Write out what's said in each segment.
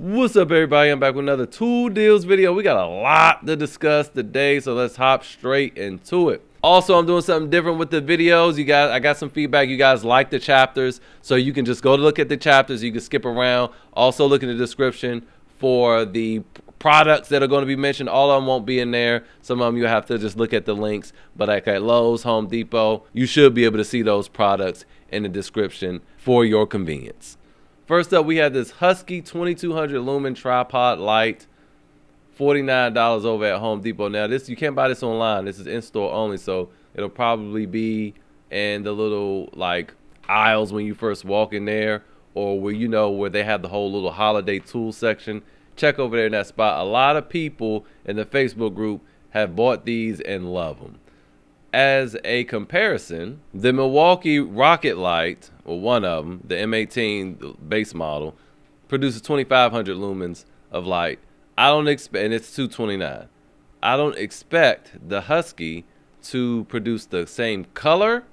What's up, everybody? I'm back with another tool deals video. We got a lot to discuss today, so let's hop straight into it. Also, I'm doing something different with the videos. You guys, I got some feedback. You guys like the chapters, so you can just go to look at the chapters. You can skip around. Also, look in the description for the products that are going to be mentioned. All of them won't be in there. Some of them you have to just look at the links. But like at Lowe's, Home Depot, you should be able to see those products in the description for your convenience. First up, we have this Husky 2200 lumen tripod light, $49 over at Home Depot. Now, this you can't buy this online. This is in-store only, so it'll probably be in the little like aisles when you first walk in there, or where they have the whole little holiday tool section. Check over there in that spot. A lot of people in the Facebook group have bought these and love them. As a comparison, the Milwaukee Rocket Light, or one of them, the M18 the base model, produces 2,500 lumens of light. I don't expect, and it's $229. I don't expect the Husky to produce the same color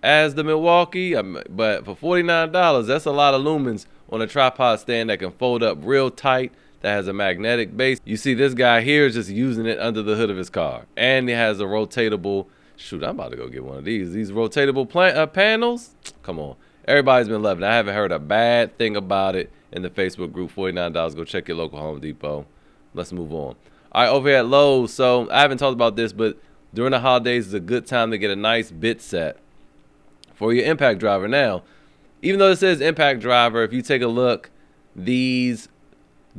as the Milwaukee, but for $49, that's a lot of lumens on a tripod stand that can fold up real tight, that has a magnetic base. You see this guy here is just using it under the hood of his car, and it has a rotatable. Shoot, I'm about to go get one of these. These rotatable panels. Come on. Everybody's been loving it. I haven't heard a bad thing about it in the Facebook group. $49. Go check your local Home Depot. Let's move on. All right, over here at Lowe's. So I haven't talked about this, but during the holidays is a good time to get a nice bit set for your impact driver. Now, even though it says impact driver, if you take a look, these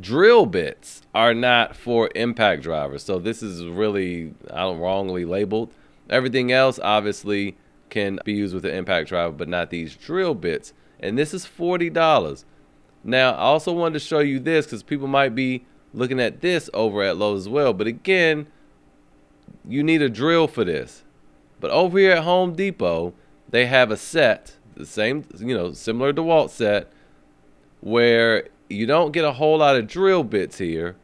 drill bits are not for impact drivers. So this is really, wrongly labeled. Everything else obviously can be used with an impact driver, but not these drill bits. And this is $40. Now, I also wanted to show you this because people might be looking at this over at Lowe's as well. But again, you need a drill for this. But over here at Home Depot, they have a set, the same, similar DeWALT set, where you don't get a whole lot of drill bits here.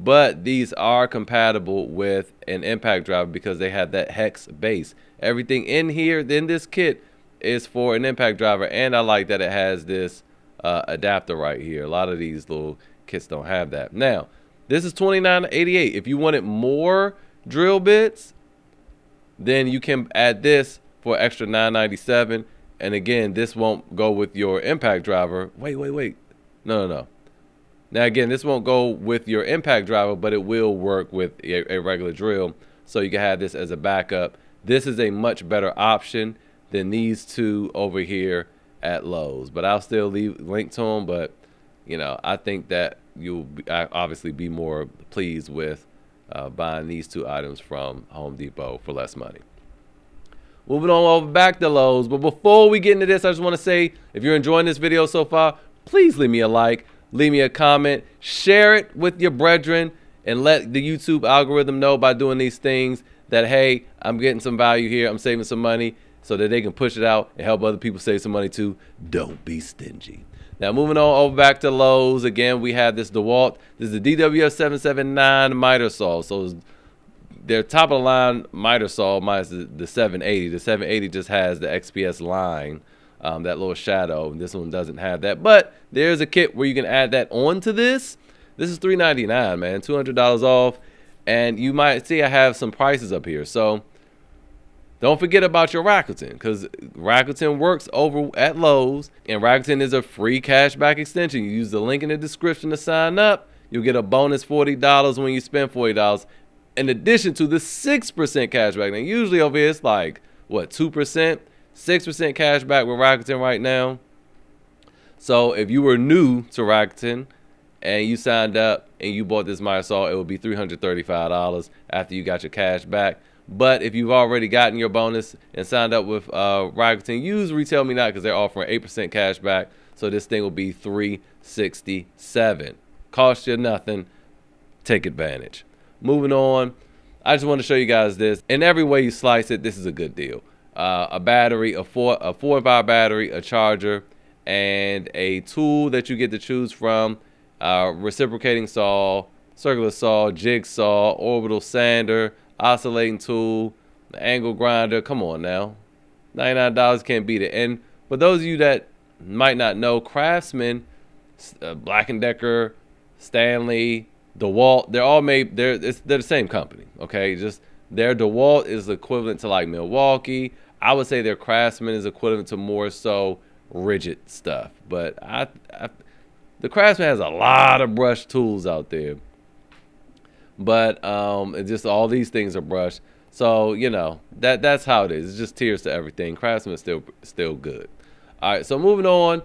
But these are compatible with an impact driver because they have that hex base. Everything in here, in this kit, is for an impact driver. And I like that it has this adapter right here. A lot of these little kits don't have that. Now, this is $29.88. If you wanted more drill bits, then you can add this for extra $9.97. And again, this won't go with your impact driver. Wait. No. Now, again, this won't go with your impact driver, but it will work with a regular drill. So you can have this as a backup. This is a much better option than these two over here at Lowe's. But I'll still leave link to them. But, I think that you'll obviously be more pleased with buying these two items from Home Depot for less money. Moving on over back to Lowe's. But before we get into this, I just want to say, if you're enjoying this video so far, please leave me a like. Leave me a comment, share it with your brethren, and let the YouTube algorithm know by doing these things that, hey, I'm getting some value here, I'm saving some money, so that they can push it out and help other people save some money too. Don't be stingy. Now, moving on over back to Lowe's. Again, we have this DeWALT. This is the DWF 779 miter saw. So their top of the line miter saw minus the 780. The 780 just has the XPS line. That little shadow. This one doesn't have that, but there's a kit where you can add that onto this. This is $399, man, $200 off. And you might see I have some prices up here, so don't forget about your Rakuten, because Rakuten works over at Lowe's, and Rakuten is a free cashback extension. You use the link in the description to sign up. You'll get a bonus $40 when you spend $40, in addition to the 6% cashback. Now, usually over here it's like, what, 2%? 6% cash back with Rakuten right now. So if you were new to Rakuten and you signed up and you bought this miter saw, it would be $335 after you got your cash back. But if you've already gotten your bonus and signed up with Rakuten, use Retail Me Not because they're offering 8% cash back. So this thing will be $367. Cost you nothing. Take advantage. Moving on, I just want to show you guys this. In every way you slice it, this is a good deal. A battery, a 4-hour battery, a charger, and a tool that you get to choose from. Reciprocating saw, circular saw, jigsaw, orbital sander, oscillating tool, the angle grinder. Come on now, $99 can't beat it. And for those of you that might not know, Craftsman, Black & Decker, Stanley, DeWALT, they're all made, they're the same company, okay? Just their DeWALT is equivalent to like Milwaukee. I would say their Craftsman is equivalent to more so rigid stuff. But the Craftsman has a lot of brush tools out there. But it's just all these things are brushed. So, you know, that's how it is. It's just tiers to everything. Craftsman is still good. All right, so moving on.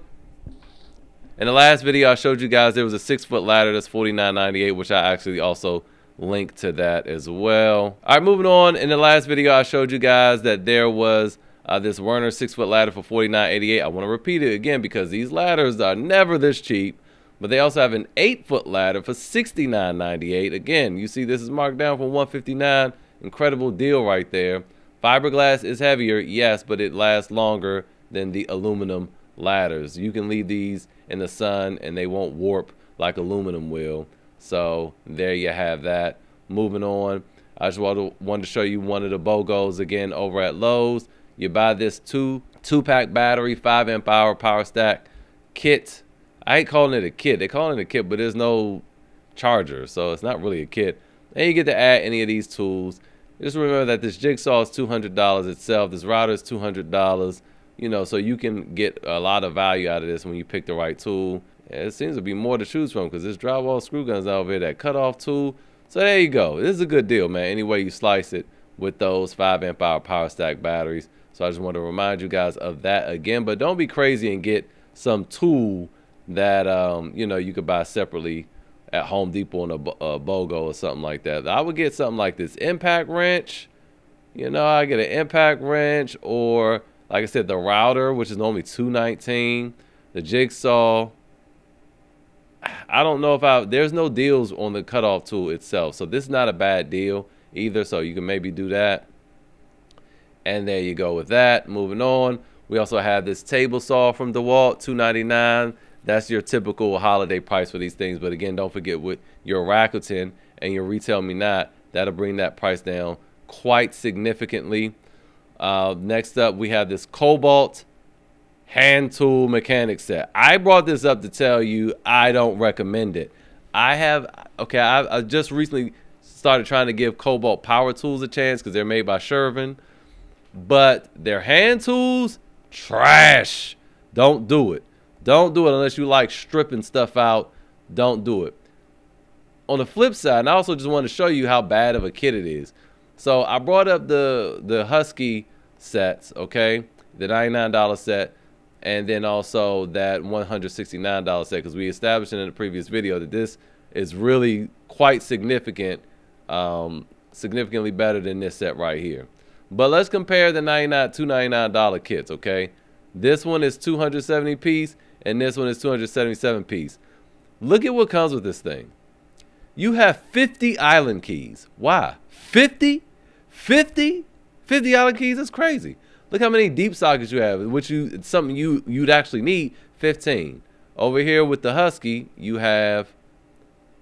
In the last video, I showed you guys there was a 6-foot ladder that's $49.98, which I actually also linked to that as well. All right, moving on. In the last video, I showed you guys that there was this Werner 6-foot ladder for $49.88. I want to repeat it again because these ladders are never this cheap. But they also have an 8-foot ladder for $69.98. Again, you see this is marked down from $159. Incredible deal right there. Fiberglass is heavier, yes, but it lasts longer than the aluminum ladders. You can leave these in the sun and they won't warp like aluminum will. So there you have that. Moving on, I just wanted to show you one of the BOGOs again over at Lowe's. You buy this two-pack battery, 5-amp hour Powerstack kit. I hate calling it a kit. They call it a kit, but there's no charger, so it's not really a kit. And you get to add any of these tools. Just remember that this jigsaw is $200 itself. This router is $200. You know, so you can get a lot of value out of this when you pick the right tool. And it seems to be more to choose from because this drywall screw gun's over here, that cutoff tool. So there you go. This is a good deal, man. Any way you slice it with those 5-amp hour Powerstack batteries. So I just want to remind you guys of that again. But don't be crazy and get some tool that you know, you could buy separately at Home Depot and a BOGO or something like that. I would get something like this impact wrench. You know, I get an impact wrench, or like I said, the router, which is normally $219. The jigsaw. I don't know if there's no deals on the cutoff tool itself, so this is not a bad deal either. So you can maybe do that. And there you go with that. Moving on, we also have this table saw from DeWALT, $299. That's your typical holiday price for these things. But again, don't forget with your Rakuten and your Retail Me Not, that'll bring that price down quite significantly. Next up, we have this Kobalt hand tool mechanic set. I brought this up to tell you I don't recommend it. I just recently started trying to give Kobalt power tools a chance because they're made by Shervin. But their hand tools, trash. Don't do it. Don't do it unless you like stripping stuff out. Don't do it. On the flip side, and I also just want to show you how bad of a kit it is. So I brought up the Husky sets, okay? The $99 set, and then also that $169 set, because we established in the previous video that this is really quite significant, significantly better than this set right here. But let's compare the $299 kits, okay? This one is 270 piece, and this one is 277 piece. Look at what comes with this thing. You have 50 island keys. Why? 50? 50? 50 island keys? That's crazy. Look how many deep sockets you have, which it's something you'd actually need. 15. Over here with the Husky, you have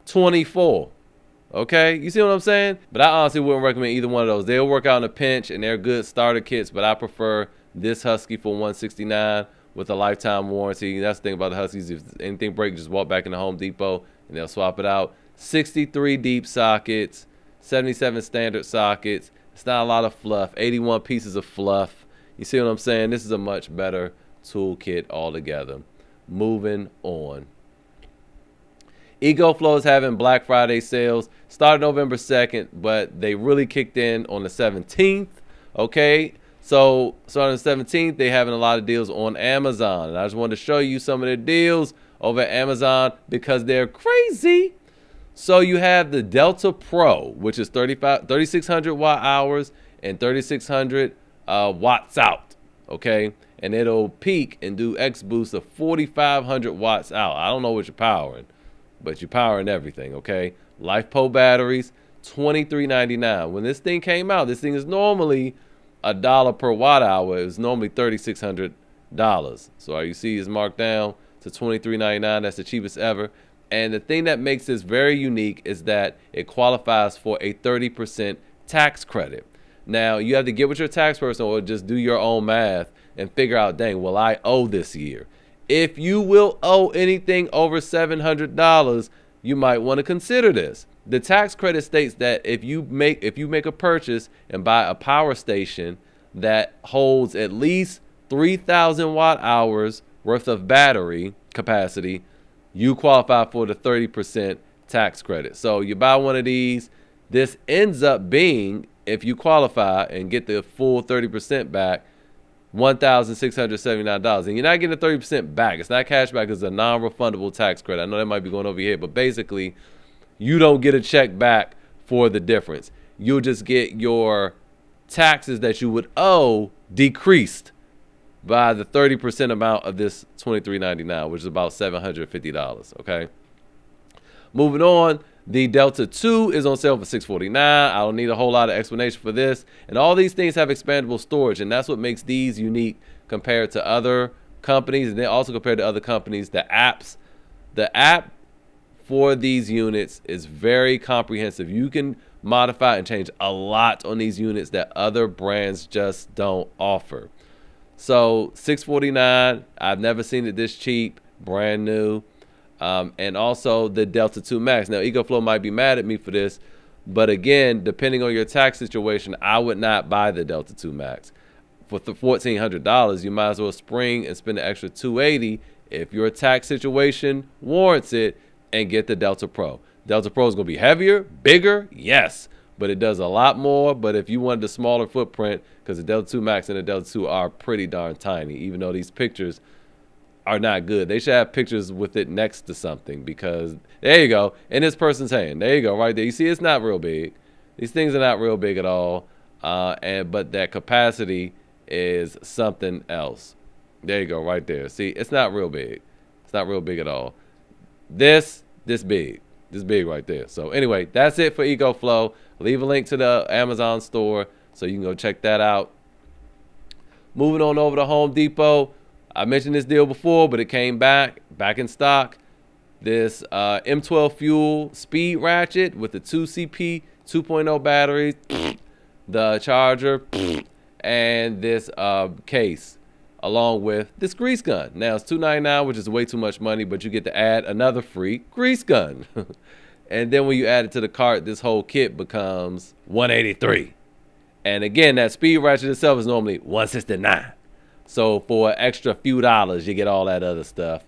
24. Okay, you see what I'm saying? But I honestly wouldn't recommend either one of those. They'll work out in a pinch, and they're good starter kits, but I prefer this Husky for $169 with a lifetime warranty. That's the thing about the Huskies. If anything breaks, just walk back in the Home Depot, and they'll swap it out. 63 deep sockets, 77 standard sockets. It's not a lot of fluff. 81 pieces of fluff. You see what I'm saying? This is a much better toolkit altogether. Moving on. Ecoflow is having Black Friday sales. Started November 2nd, but they really kicked in on the 17th. Okay, so starting the 17th, they're having a lot of deals on Amazon. And I just wanted to show you some of their deals over at Amazon because they're crazy. So you have the Delta Pro, which is 3,600 watt hours and 3,600 watts out. Okay, and it'll peak and do X boost of 4,500 watts out. I don't know what you're powering, but you're powering everything, okay? LifePo batteries, $23.99. When this thing came out, this thing is normally $1 per watt hour. It was normally $3,600. So you see it's marked down to $23.99. That's the cheapest ever. And the thing that makes this very unique is that it qualifies for a 30% tax credit. Now, you have to get with your tax person or just do your own math and figure out, dang, will I owe this year? If you will owe anything over $700, you might want to consider this. The tax credit states that if you make a purchase and buy a power station that holds at least 3,000 watt hours worth of battery capacity, you qualify for the 30% tax credit. So you buy one of these, this ends up being, if you qualify and get the full 30% back, $1,679. And you're not getting the 30% back. It's not cash back. It's a non-refundable tax credit. I know that might be going over your head, but basically, you don't get a check back for the difference. You'll just get your taxes that you would owe decreased by the 30% amount of this $23.99, which is about $750, okay? Moving on, the Delta 2 is on sale for $649. I don't need a whole lot of explanation for this. And all these things have expandable storage, and that's what makes these unique compared to other companies, and then also compared to other companies. The app for these units is very comprehensive. You can modify and change a lot on these units that other brands just don't offer. So $649, I've never seen it this cheap, brand new. And also the Delta 2 Max. Now, Ecoflow might be mad at me for this, but again, depending on your tax situation, I would not buy the Delta 2 Max. For $1,400, you might as well spring and spend an extra $280 if your tax situation warrants it, and get the Delta Pro. Delta Pro is going to be heavier, bigger, yes, but it does a lot more. But if you wanted a smaller footprint, because the Delta 2 Max and the Delta 2 are pretty darn tiny, even though these pictures are not good. They should have pictures with it next to something, because there you go, in this person's hand. There you go, right there. You see, it's not real big. These things are not real big at all, but that capacity is something else. There you go, right there. See, it's not real big. It's not real big at all. This big right there. So anyway, that's it for Ecoflow. Leave a link to the Amazon store so you can go check that out. Moving on over to Home Depot. I mentioned this deal before, but it came back in stock. This M12 fuel speed ratchet with the 2CP 2.0 batteries, the charger, and this case, along with this grease gun. Now it's $299, which is way too much money, but you get to add another free grease gun. And then when you add it to the cart, this whole kit becomes $183. And again, that speed ratchet itself is normally $169. So for an extra few dollars, you get all that other stuff.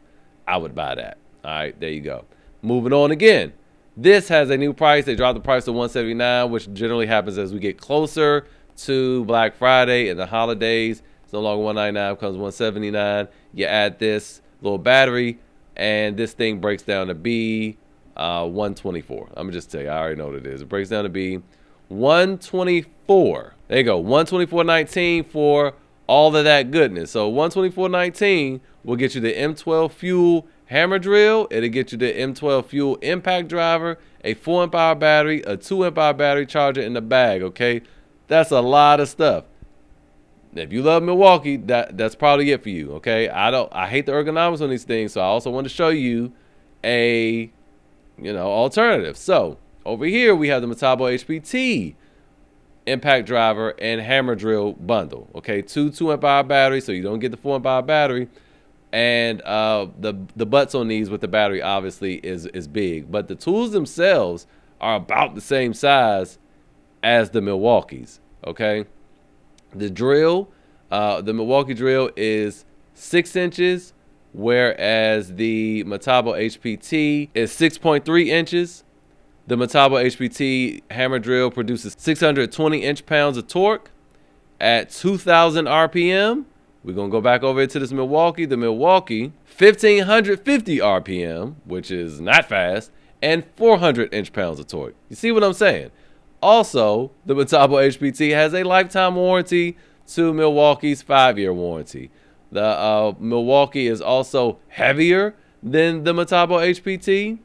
I would buy that. All right, there you go. Moving on again. This has a new price. They dropped the price to $179, which generally happens as we get closer to Black Friday and the holidays. It's no longer $199, it becomes $179. You add this little battery, and this thing breaks down to be $124. I'm gonna just tell you, I already know what it is. It breaks down to be $124. There you go, $124.19 for all of that goodness. So $124.19 will get you the M12 fuel hammer drill. It'll get you the M12 fuel impact driver, a 4 amp hour battery, a 2 amp hour battery charger in the bag. Okay, that's a lot of stuff. If you love Milwaukee, that's probably it for you. Okay, I hate the ergonomics on these things, so I also want to show you a alternative. So over here we have the Metabo HPT impact driver and hammer drill bundle. Okay, two 2 amp hour batteries, so you don't get the 4 amp hour battery, and the butts on these with the battery obviously is big, but the tools themselves are about the same size as the Milwaukee's. Okay, the drill, the Milwaukee drill is 6 inches, whereas the Metabo HPT is 6.3 inches. The Metabo HPT hammer drill produces 620 inch-pounds of torque at 2,000 RPM. We're going to go back over to this Milwaukee. The Milwaukee, 1,550 RPM, which is not fast, and 400 inch-pounds of torque. You see what I'm saying? Also, the Metabo HPT has a lifetime warranty to Milwaukee's 5-year warranty. The Milwaukee is also heavier than the Metabo HPT.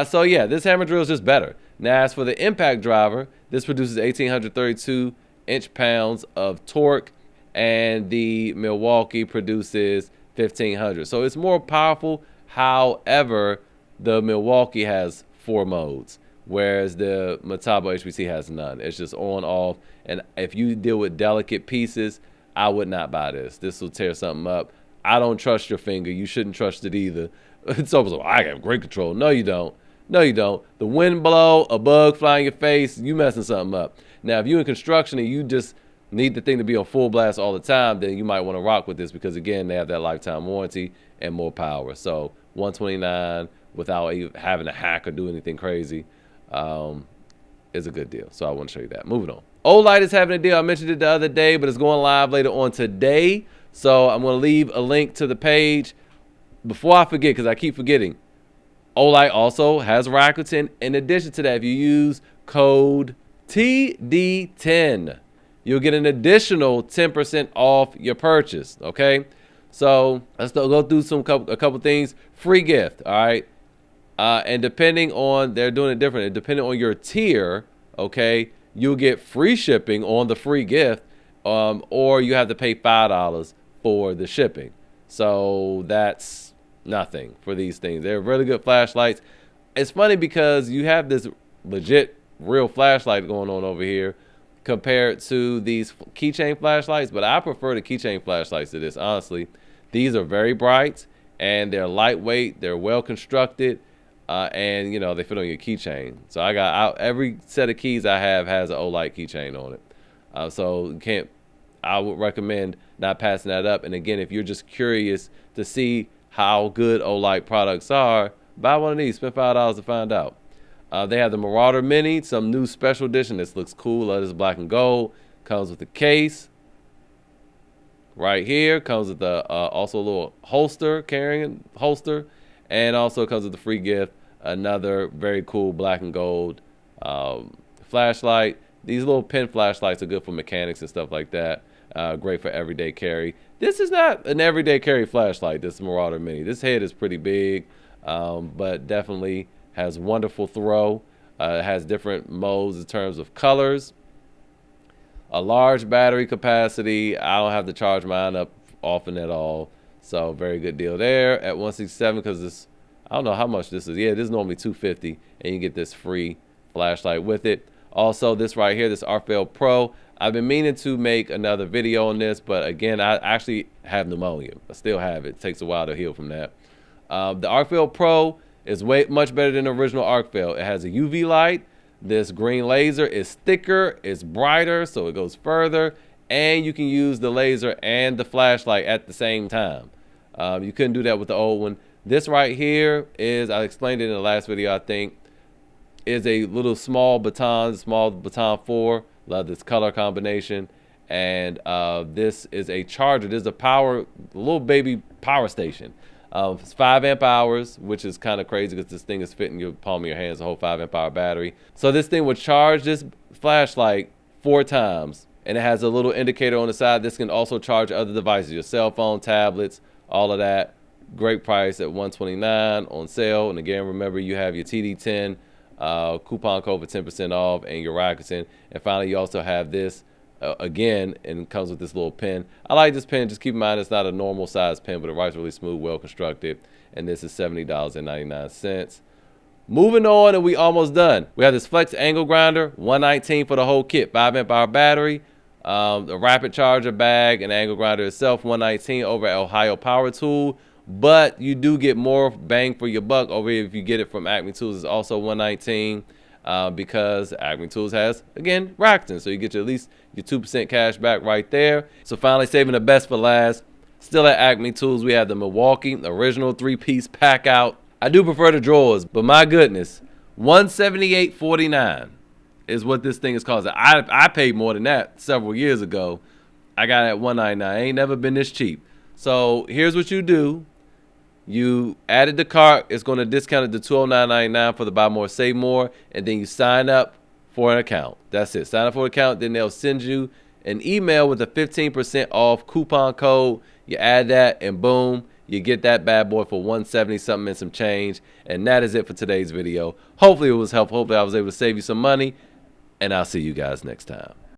So yeah, this hammer drill is just better. Now, as for the impact driver, this produces 1,832 inch-pounds of torque, and the Milwaukee produces 1,500. So it's more powerful. However, the Milwaukee has 4 modes, whereas the Metabo HPT has none. It's just on, off, and if you deal with delicate pieces, I would not buy this. This will tear something up. I don't trust your finger. You shouldn't trust it either. It's almost like, I have great control. No, you don't. No, you don't. The wind blow, a bug fly in your face, you messing something up. Now, if you're in construction and you just need the thing to be on full blast all the time, then you might want to rock with this because, again, they have that lifetime warranty and more power. So 129 without even having to hack or do anything crazy is a good deal. So I want to show you that. Moving on. Olight is having a deal. I mentioned it the other day, but it's going live later on today. So I'm going to leave a link to the page. Before I forget, because I keep forgetting, Olight also has Rakuten. In addition to that, if you use code TD10, you'll get an additional 10% off your purchase, okay? So let's go through a couple things. Free gift, all right? And depending on, they're doing it different. Depending on your tier, okay, you'll get free shipping on the free gift, or you have to pay $5 for the shipping. So that's nothing for these things. They're really good flashlights. It's funny because you have this legit real flashlight going on over here compared to these keychain flashlights, but I prefer the keychain flashlights to this, honestly. These are very bright and they're lightweight, they're well constructed, and you know, they fit on your keychain. So I got every set of keys I have has an Olight keychain on it. So I would recommend not passing that up. And again, if you're just curious to see how good Olight products are, buy one of these, spend $5 to find out. They have the Marauder Mini, some new special edition. This looks cool. This is black and gold. Comes with the case right here. Comes with the also a little holster, carrying holster, and also comes with the free gift, another very cool black and gold flashlight. These little pin flashlights are good for mechanics and stuff like that. Great for everyday carry. This is not an everyday carry flashlight, this Marauder Mini. This head is pretty big, but definitely has wonderful throw. It has different modes in terms of colors. A large battery capacity. I don't have to charge mine up often at all. So very good deal there at 167 because this, I don't know how much this is. Yeah, this is normally $250 and you get this free flashlight with it. Also, this right here, this RFL Pro. I've been meaning to make another video on this, but again, I actually have pneumonia. I still have it. It takes a while to heal from that. The RFL Pro is much better than the original Arcvale. It has a UV light. This green laser is thicker, it's brighter, so it goes further, and you can use the laser and the flashlight at the same time. You couldn't do that with the old one. This right here is, I explained it in the last video, I think, is a little small baton 4. Love this color combination. And this is a charger. This is a little baby power station. It's 5 amp hours, which is kind of crazy because this thing is fitting your palm of your hands, a whole 5 amp hour battery. So this thing would charge this flashlight 4 times, and it has a little indicator on the side. This can also charge other devices, your cell phone, tablets, all of that. Great price at $129 on sale. And again, remember you have your TD10 coupon code for 10% off and your Rakuten. And finally, you also have this. Again, and it comes with this little pen. I like this pen. Just keep in mind it's not a normal size pen, but it writes really smooth, well constructed. And this is $70.99. Moving on, and we almost done. We have this flex angle grinder, $119 for the whole kit, 5 amp hour battery, the rapid charger bag, and angle grinder itself, $119 over at Ohio Power Tool. But you do get more bang for your buck over here if you get it from Acme Tools. It's also $119. Because Acme Tools has, again, Rakuten. So you get at least your 2% cash back right there. So finally, saving the best for last. Still at Acme Tools, we have the Milwaukee original 3-piece Packout. I do prefer the drawers, but my goodness, $178.49 is what this thing is costing. I paid more than that several years ago. I got it at $199. Ain't never been this cheap. So here's what you do. You added the cart, it's going to discount it to $209.99 for the buy more, save more, and then you sign up for an account. That's it. Sign up for an account, then they'll send you an email with a 15% off coupon code. You add that, and boom, you get that bad boy for $170 something and some change. And that is it for today's video. Hopefully it was helpful. Hopefully I was able to save you some money, and I'll see you guys next time.